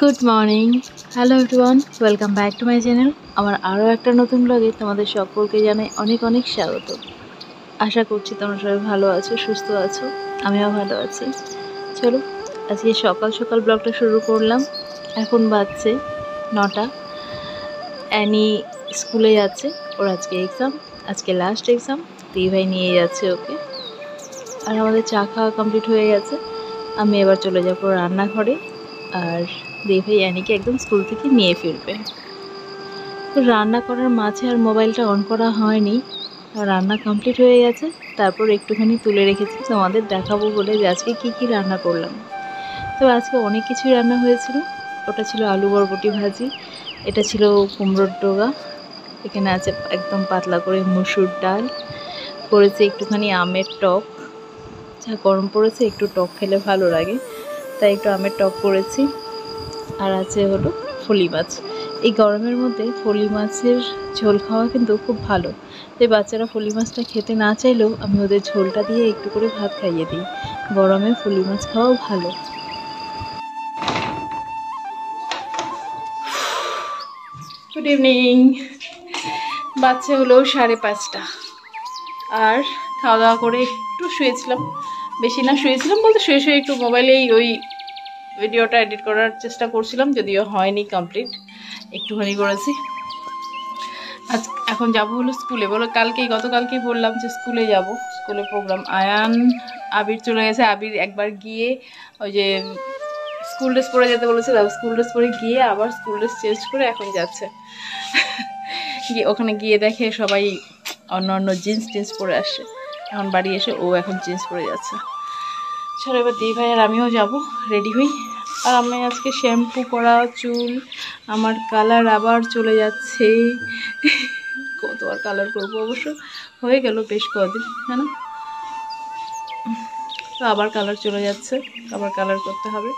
Good morning, hello everyone, welcome back to my channel. আমার আরও একটা নতুন ব্লগে তোমাদের সকলকে জানাই অনেক অনেক স্বাগত। আশা করছি তোমরা সবাই ভালো আছো, সুস্থ আছো, আমিও ভালো আছি। চলো আজকে সকাল সকাল ব্লগটা শুরু করলাম। এখন বাজছে 9টা। অ্যানি স্কুলে যাচ্ছে, ওর আজকে এক্সাম, আজকে লাস্ট এক্সাম। ভাই নিয়ে যাচ্ছে ওকে। আর আমাদের চা খাওয়া কমপ্লিট হয়ে গেছে। আমি এবার চলে যাবো রান্নাঘরে, আর ভাই অ্যানিকে একদম স্কুল থেকে নিয়ে ফিরবে। তো রান্না করার মাঝে আর মোবাইলটা অন করা হয়নি, রান্না কমপ্লিট হয়ে গেছে। তারপর একটুখানি তুলে রেখেছি তোমাদের দেখাবো বলে যে আজকে কী কী রান্না করলাম। তো আজকে অনেক কিছুই রান্না হয়েছিল। ওটা ছিল আলু বরবটি ভাজি, এটা ছিল কুমড়োর ডোগা, এখানে আছে একদম পাতলা করে মুসুর ডাল, করেছে একটুখানি আমের টক। যা গরম পড়েছে, একটু টক খেলে ভালো লাগে, তাই একটু আমের টক করেছি। আর আছে হলো ফলি মাছ। এই গরমের মধ্যে ফলি মাছের ঝোল খাওয়া কিন্তু খুব ভালো। তাই বাচ্চারা ফলি মাছটা খেতে না চাইলেও আমি ওদের ঝোলটা দিয়ে একটু করে ভাত খাইয়ে দিই। গরমে ফলি মাছ খাওয়াও ভালো। Good evening. বাচ্চা হলো 5:30, আর খাওয়া দাওয়া করে একটু শুয়েছিলাম। বেশি না, শুয়েছিলাম বলতে শুয়ে শুয়ে একটু মোবাইলেই ওই ভিডিওটা এডিট করার চেষ্টা করছিলাম, যদিও হয়নি কমপ্লিট, একটুখানি করেছি। আজ এখন যাব হলো স্কুলে। বলো গতকালকেই বললাম যে স্কুলে যাব, স্কুলে প্রোগ্রাম। আয়ান আবির চলে গেছে। আবির একবার গিয়ে ওই যে স্কুল ড্রেস পরে যেতে বলেছে, স্কুল ড্রেস পরে গিয়ে আবার স্কুল ড্রেস চেঞ্জ করে এখন যাচ্ছে। গিয়ে ওখানে গিয়ে দেখে সবাই অন্য অন্য জিন্স টিন্স পরে আসছে। এখন বাড়ি এসে ও এখন জিন্স পরে যাচ্ছে। চলো এবার ভাই আর আমিও যাব, রেডি হই। আর আমি আজকে শ্যাম্পু করা চুল, আমার কালার আবার চলে যাচ্ছে। কত আর কালার করবো, অবশ্য হয়ে গেল বেশ কদিন, হ্যাঁ না? তো আবার কালার চলে যাচ্ছে, আবার কালার করতে হবে।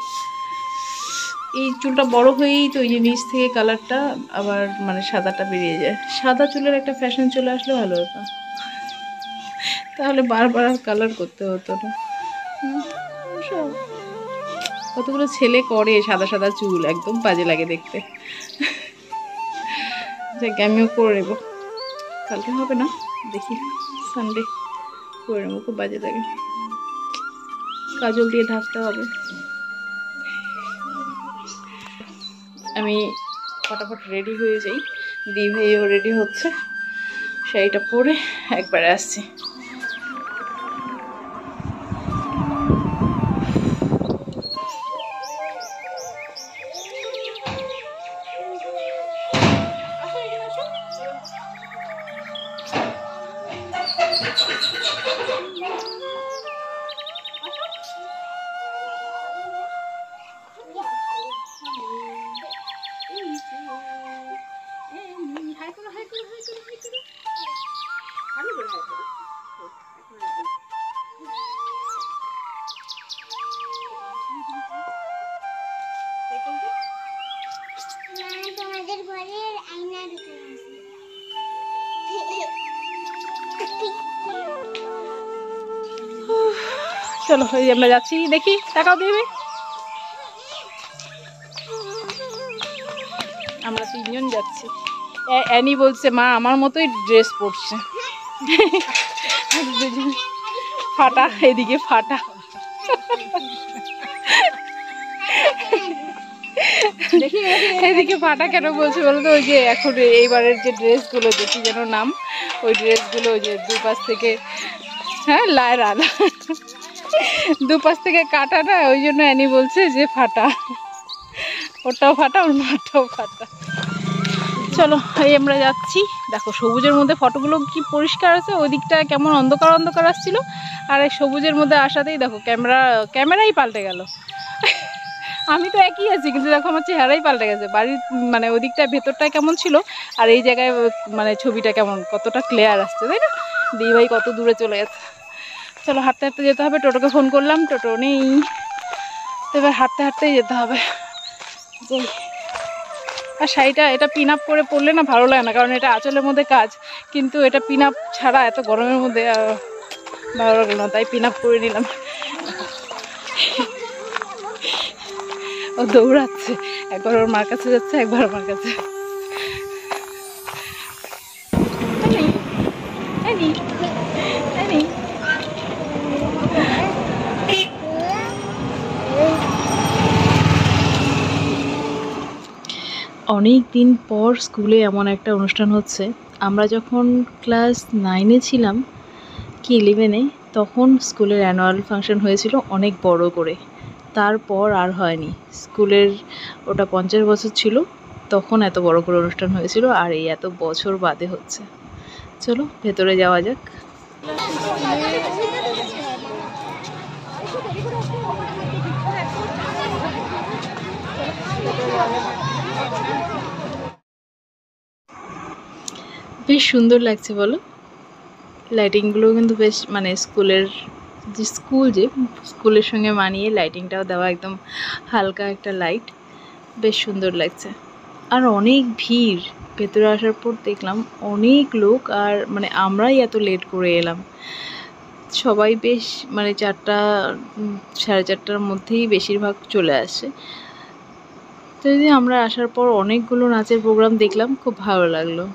এই চুলটা বড় হয়েই তো এই যে নিচ থেকে কালারটা আবার মানে সাদাটা বেরিয়ে যায়। সাদা চুলের একটা ফ্যাশন চলে আসলে ভালো হতো, তাহলে বারবার আর কালার করতে হতো না। কতগুলো ছেলে করে সাদা সাদা চুল, একদম বাজে লাগে দেখতে। যাকে আমিও করে নেবো, কালকে হবে না, দেখি সানডে করে নেবো। খুব বাজে লাগে, কাজল দিয়ে ঢাকতে হবে। আমি ফটাফট রেডি হয়ে যাই, ভাইও রেডি হচ্ছে, শাড়িটা পরে একবারে আসছি। চলো আমরা যাচ্ছি, দেখি টাকাও দিবে। আমরা 3 জন যাচ্ছি। অ্যানি বলছে মা আমার মতোই ড্রেস পরছে। ফাটা, এদিকে ফাটা। এদিকে ফাটা কেন বলছে বলতো, ওই যে এখন এইবারের যে ড্রেসগুলো দেখি যেন নাম, ওই ড্রেসগুলো ওই যে দুপাশ থেকে, হ্যাঁ লায়রা, দুপাশ থেকে কাটা না, ওই জন্য অ্যানি বলছে যে ফাটা। ওটাও ফাটা, ওর মাটাও ফাটা। চলো এই আমরা যাচ্ছি। দেখো সবুজের মধ্যে ফটোগুলো কি পরিষ্কার আছে, ওই দিকটা কেমন অন্ধকার অন্ধকার আসছিল, আর এই সবুজের মধ্যে আসাতেই দেখো ক্যামেরাই পাল্টে গেল। আমি তো একই আছি, কিন্তু দেখো আমার চেহারাই পাল্টে গেছে। বাড়ির মানে ওই দিকটা ভেতরটায় কেমন ছিল, আর এই জায়গায় মানে ছবিটা কেমন কতটা ক্লিয়ার আসছে, তাই না? ভাই কত দূরে চলে গেছে। চলো হাঁটতে হাঁটতে যেতে হবে। টোটোকে ফোন করলাম, টোটো নেই, তো এবার হাঁটতে হাঁটতেই যেতে হবে। আর শাড়িটা এটা পিন আপ করে পরলে না ভালো লাগে না, কারণ এটা আঁচলের মধ্যে কাজ, কিন্তু এটা পিন আপ ছাড়া এত গরমের মধ্যে ভালো লাগলো না, তাই পিন আপ করে নিলাম। ও দৌড়াচ্ছে, একবার ওর মার কাছে যাচ্ছে, একবার আমার কাছে। অনেক দিন পর স্কুলে এমন একটা অনুষ্ঠান হচ্ছে। আমরা যখন ক্লাস 9-এ ছিলাম কি 11-এ, তখন স্কুলের অ্যানুয়াল ফাংশন হয়েছিল অনেক বড় করে। তারপর আর হয়নি। স্কুলের ওটা 50 বছর ছিল, তখন এত বড় করে অনুষ্ঠান হয়েছিল, আর এই এত বছর বাদে হচ্ছে। চলো ভেতরে যাওয়া যাক। বেশ সুন্দর লাগছে বলো, লাইটিংগুলো কিন্তু বেশ মানে স্কুলের স্কুলের সঙ্গে মানিয়ে লাইটিংটাও দেওয়া, একদম হালকা একটা লাইট, বেশ সুন্দর লাগছে। আর অনেক ভিড়, ভেতরে আসার পর দেখলাম অনেক লোক, আর মানে আমরাই এত লেট করে এলাম। সবাই বেশ মানে 4টা 4:30টার মধ্যেই বেশিরভাগ চলে আসে। তো যদি আমরা আসার পর অনেকগুলো নাচের প্রোগ্রাম দেখলাম, খুব ভালো লাগলো।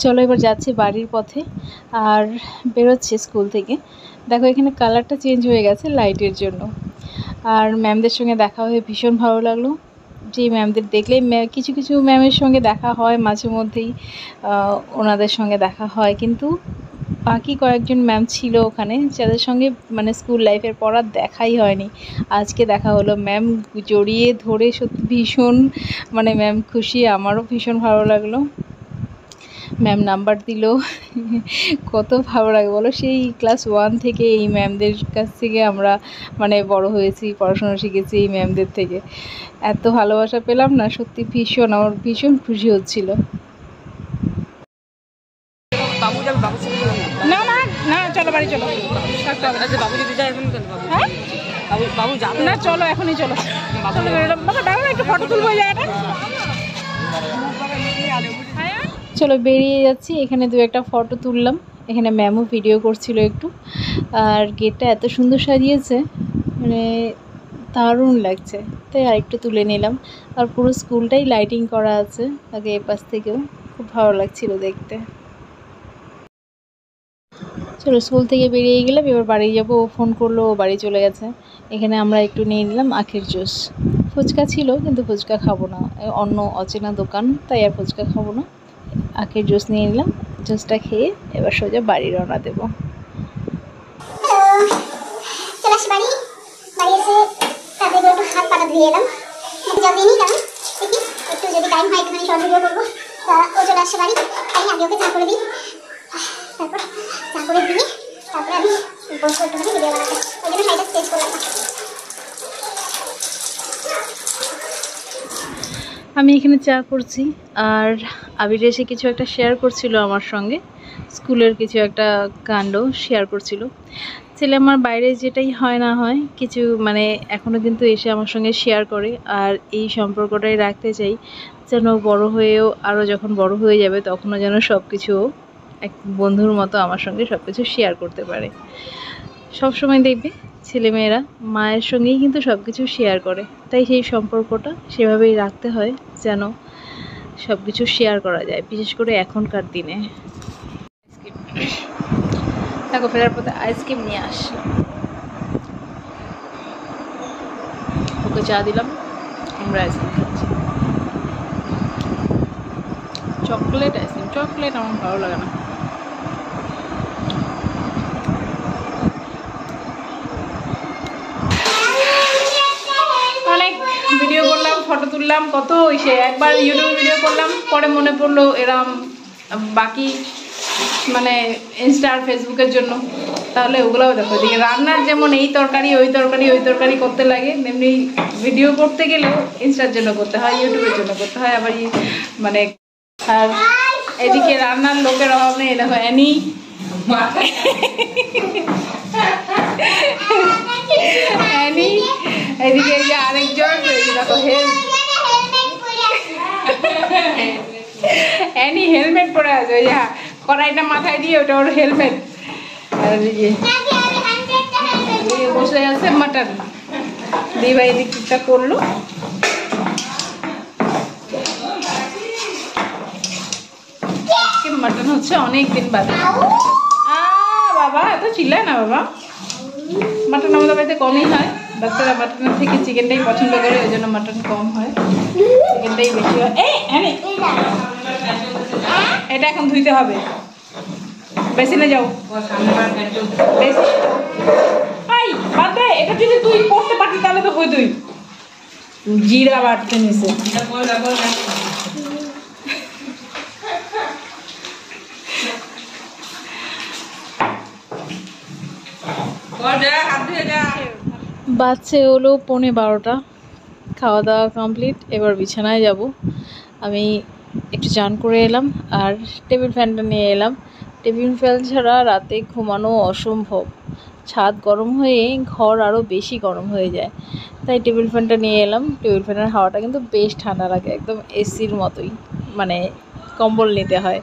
চলো এবার যাচ্ছি বাড়ির পথে, আর বেরোচ্ছি স্কুল থেকে। দেখো এখানে কালারটা চেঞ্জ হয়ে গেছে লাইটের জন্য। আর ম্যামদের সঙ্গে দেখা হয়ে ভীষণ ভালো লাগলো। যে ম্যামদের দেখলে, কিছু কিছু ম্যামের সঙ্গে দেখা হয় মাঝে মধ্যেই, ওনাদের সঙ্গে দেখা হয়, কিন্তু বাকি কয়েকজন ম্যাম ছিল ওখানে যাদের সঙ্গে মানে স্কুল লাইফের পর আর দেখাই হয়নি। আজকে দেখা হলো, ম্যাম জড়িয়ে ধরে সত্যি ভীষণ মানে ম্যাম খুশি, আমারও ভীষণ ভালো লাগলো। ম্যাম নাম্বার দিল, কত ভালো লাগে বলো। সেই ক্লাস 1 থেকে এই ম্যামদের কাছ থেকে আমরা মানে বড় হয়েছি, পড়াশোনা শিখেছি এই ম্যামদের থেকে। এত ভালোবাসা পেলাম না, সত্যি ভীষণ, আমার ভীষণ খুশি হচ্ছিল। না না না, চলো বাড়ি চলো। না চলো এখনই চলো, বাবা একটু ফটো তুলবো এই জায়গাটা। চলো বেরিয়ে যাচ্ছি, এখানে 2-একটা ফটো তুললাম। এখানে ম্যামও ভিডিও করছিল একটু। আর গেটটা এত সুন্দর সাজিয়েছে, মানে দারুণ লাগছে, তাই আরেকটু তুলে নিলাম। আর পুরো স্কুলটাই লাইটিং করা আছে আগে এপাশ থেকেও, খুব ভালো লাগছিল দেখতে। চলো স্কুল থেকে বেরিয়ে গেলাম, এবার বাড়ি যাবো। ও ফোন করলো, ও বাড়ি চলে গেছে। এখানে আমরা একটু নিয়ে নিলাম আখের জুস। ফুচকা ছিল কিন্তু ফুচকা খাবো না, অন্য অচেনা দোকান, তাই আর ফুচকা খাবো না। আখের জুস নিয়ে নিলাম, জুসটা খেয়ে এবার সোজা বাড়ি রওনা দেবো। চলে আসি বাড়ি, বাড়ি এসে তারপরে একটু হাত পাটা ধুয়ে এলাম, জল দিয়ে নিই, কারণ দেখি একটু যদি টাইম হয় একটুখানি শর্ট ভিডিও করবো। তা ও চলে আসছে বাড়ি, তাই আমি ওকে চা করে দিই। তারপর চা করে দিয়ে তারপরে আমি বসবো একটুখানি ভিডিও বানাতে, ওই জন্য শাড়িটা চেঞ্জ করলাম না। আমি এখানে চা করছি আর আবির এসে কিছু একটা শেয়ার করছিল আমার সঙ্গে, স্কুলের কিছু একটা কাণ্ড শেয়ার করছিল। ছেলে আমার বাইরে যেটাই হয় না হয় কিছু মানে এখনও কিন্তু এসে আমার সঙ্গে শেয়ার করে, আর এই সম্পর্কটাই রাখতে চাই যেন বড় হয়েও আরও যখন বড় হয়ে যাবে তখনও যেন সব কিছু এক বন্ধুর মতো আমার সঙ্গে সব কিছু শেয়ার করতে পারে। সব সময় দেখবে ছেলেমেয়েরা মায়ের সঙ্গেই কিন্তু সব কিছু শেয়ার করে, তাই সেই সম্পর্কটা সেভাবেই রাখতে হয় যেন সব কিছু শেয়ার করা যায়, বিশেষ করে এখনকার দিনে। দেখো ফেরার পথে আইসক্রিম নিয়ে আসলাম, ওকে চা দিলাম, আমরা আইসক্রিম খাচ্ছি। চকলেট আইসক্রিম, চকলেট আমার ভালো লাগে না। অনেক ভিডিও করলাম, ফটো তুললাম, কত সে একবার ইউটিউবে ভিডিও করলাম, পরে মনে পড়লো এরম বাকি মানে ইনস্টা আর ফেসবুকের জন্য, তাহলে ওগুলোও দেখো। এদিকে রান্নার যেমন এই তরকারি ওই তরকারি ওই তরকারি করতে লাগে, তেমনি ভিডিও করতে গেলেও ইনস্টার জন্য করতে হয়, ইউটিউবের জন্য করতে হয় আবার মানে। আর এদিকে রান্নার লোকের অভাব নেই, দেখো অ্যানি অ্যানি, এদিকে যে আরেকজন দেখো অ্যানি হেলমেট পরে আছে, ওই কড়াইটা মাথায় দিয়ে ওটা ওর হেলমেট। আর বসে আছে মাটন দিবা, এদিকটা করলো। মাটন হচ্ছে অনেক দিন বাদে। বাবা এত চিল্লায় না বাবা, মাটন আমাদের বাড়িতে কমই হয়, বাচ্চারা মাটনের থেকে চিকেনটাই পছন্দ করে, ওই জন্য মাটন কম হয়, চিকেনটাই বেশি হয়। এটা এখন ধুইতে হবে, বেসিনে যাও। এটা যদি তুই করতে পারতি তাহলে তো হইতই। জিরা বাটতে নিছে, বাচ্চা হলো 11:15, খাওয়া দাওয়া কমপ্লিট, এবার বিছানায় যাব। আমি একটু চান করে এলাম আর টেবিল ফ্যানটা নিয়ে এলাম। টেবিল ফ্যান ছাড়া রাতে ঘুমানো অসম্ভব, ছাদ গরম হয়ে ঘর আরও বেশি গরম হয়ে যায়, তাই টেবিল ফ্যানটা নিয়ে এলাম। টেবিল ফ্যানের হাওয়াটা কিন্তু বেশ ঠান্ডা লাগে, একদম এসির মতোই, মানে কম্বল নিতে হয়।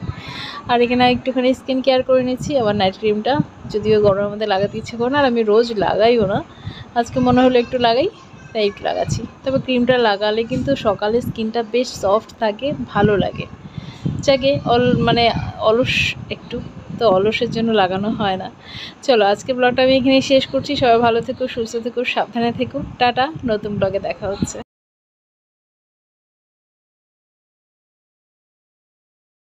আর এখানে একটুখানি স্কিন কেয়ার করে নিচ্ছি, আবার নাইট ক্রিমটা যদিও গরমের মধ্যে লাগাতে ইচ্ছে করে না, আর আমি রোজ লাগাইও না, আজকে মনে হলো একটু লাগাই তাই একটু লাগাচ্ছি। তবে ক্রিমটা লাগালে কিন্তু সকালে স্কিনটা বেশ সফট থাকে, ভালো লাগে। যাকে মানে অলস একটু, তো অলসের জন্য লাগানো হয় না। চলো আজকে ব্লগটা আমি এখানে শেষ করছি। সবাই ভালো থেকো, সুস্থ থেকো, সাবধানে থেকো, টাটা, নতুন ব্লগে দেখা হচ্ছে।